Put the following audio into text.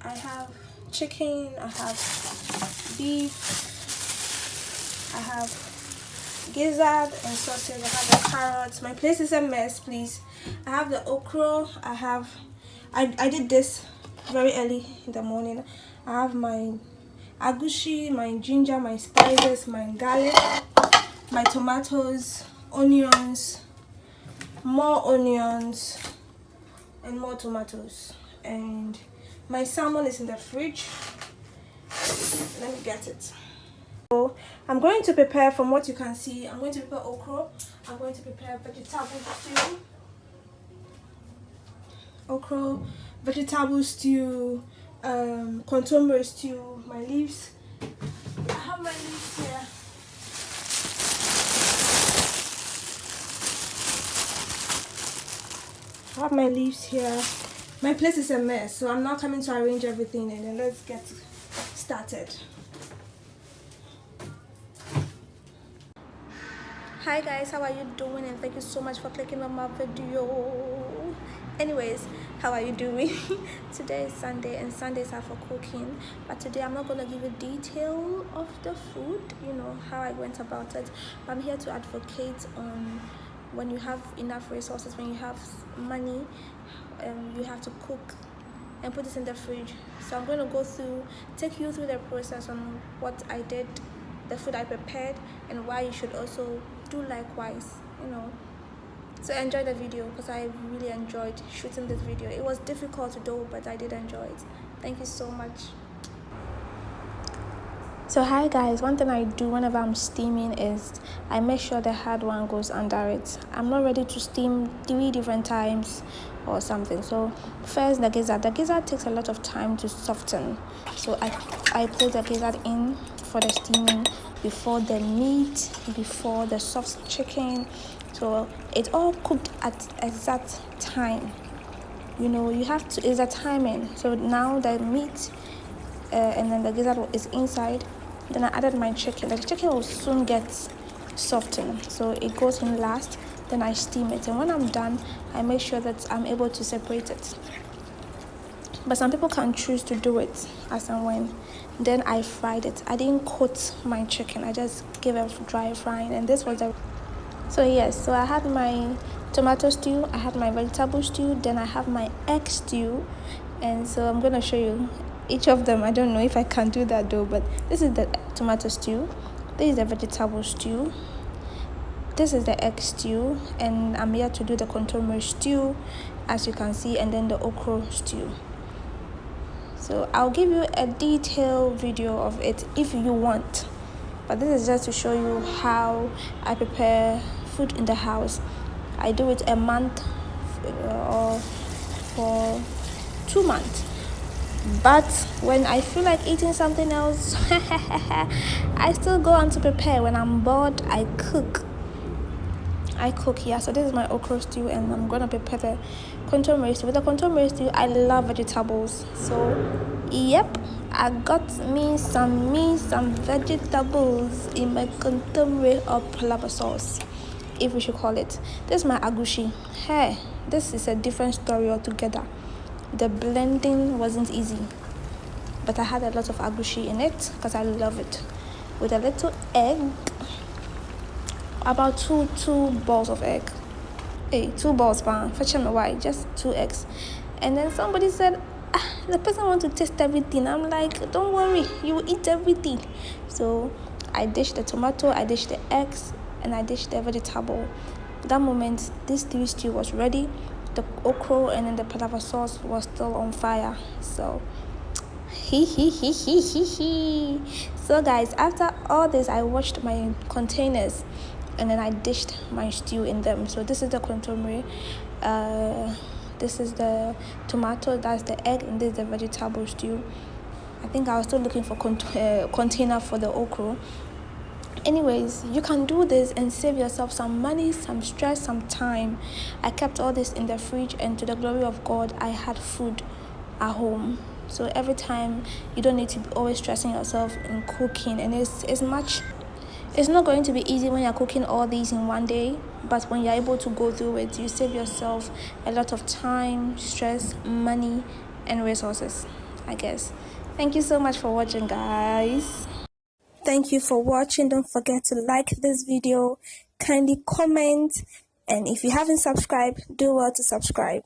I have chicken, I have beef, I have gizzard and sausage, I have the carrots. My place is a mess, please. I have the okra, I did this very early in the morning. I have my agushi, my ginger, my spices, my garlic, my tomatoes, onions, more onions, and more tomatoes. And my salmon is in the fridge. Let me get it. So I'm going to prepare, from what you can see, I'm going to prepare okra. I'm going to prepare vegetable stew. Okra, vegetable stew, contemporary stew, my leaves. I have my leaves here. I have my leaves here. My place is a mess, so I'm now coming to arrange everything, and then let's get started. Hi guys, how are you doing? And thank you so much for clicking on my video. Anyways, how are you doing? Today is Sunday, and Sundays are for cooking, but today I'm not going to give a detail of the food, you know, how I went about it. But I'm here to advocate on when you have enough resources, when you have money, you have to cook and put this in the fridge. So I'm going to take you through the process on what I did, the food I prepared, and why you should also do likewise, you know. So enjoy the video, because I really enjoyed shooting this video. It was difficult to do, but I did enjoy it. Thank you so much. So hi guys, one thing I do whenever I'm steaming is I make sure the hard one goes under it. I'm not ready to steam 3 different times or something. So first, the gizzard takes a lot of time to soften, so I put the gizzard in for the steaming before the meat, before the soft chicken, so it all cooked at exact time. You know, you have to, it's a timing. So now the meat and then the gizzard is inside. Then I added my chicken. The chicken will soon get softened, so it goes in last. Then I steam it, and when I'm done, I make sure that I'm able to separate it. But some people can choose to do it as and when. Then I fried it. I didn't coat my chicken, I just gave a dry frying, and this was the. So yes, so I had my tomato stew, I had my vegetable stew, then I have my egg stew, and so I'm gonna show you each of them. I don't know if I can do that though, but this is the tomato stew, this is the vegetable stew, this is the egg stew, and I'm here to do the contour stew, as you can see, and then the okra stew. So I'll give you a detailed video of it if you want, but this is just to show you how I prepare food in the house. I do it a month or for 2 months. But when I feel like eating something else, I still go on to prepare. When I'm bored, I cook. Yeah. So this is my okra stew, and I'm gonna prepare the contour stew. With the contour stew, I love vegetables. So yep, I got me some vegetables in my contour or palava sauce, if we should call it. This is my agushi. Hey, this is a different story altogether. The blending wasn't easy, but I had a lot of agushi in it because I love it. With a little egg, about two balls of egg. Hey, 2 balls, fetch me why? Just 2 eggs. And then somebody said, the person want to taste everything. I'm like, don't worry, you will eat everything. So I dished the tomato, I dished the eggs, and I dished the vegetable. That moment, this stew was ready. The okra and then the palava sauce was still on fire. So so guys, after all this, I washed my containers and then I dished my stew in them. So this is the contour, this is the tomato, that's the egg, and this is the vegetable stew. I think I was still looking for container for the okra. Anyways, you can do this and save yourself some money, some stress, some time. I kept all this in the fridge, and to the glory of God, I had food at home. So every time, you don't need to be always stressing yourself in cooking, and it's not going to be easy when you're cooking all these in one day, but when you're able to go through it, you save yourself a lot of time, stress, money, and resources. I guess. Thank you so much for watching, guys. Thank you for watching. Don't forget to like this video, kindly comment, and if you haven't subscribed, do well to subscribe.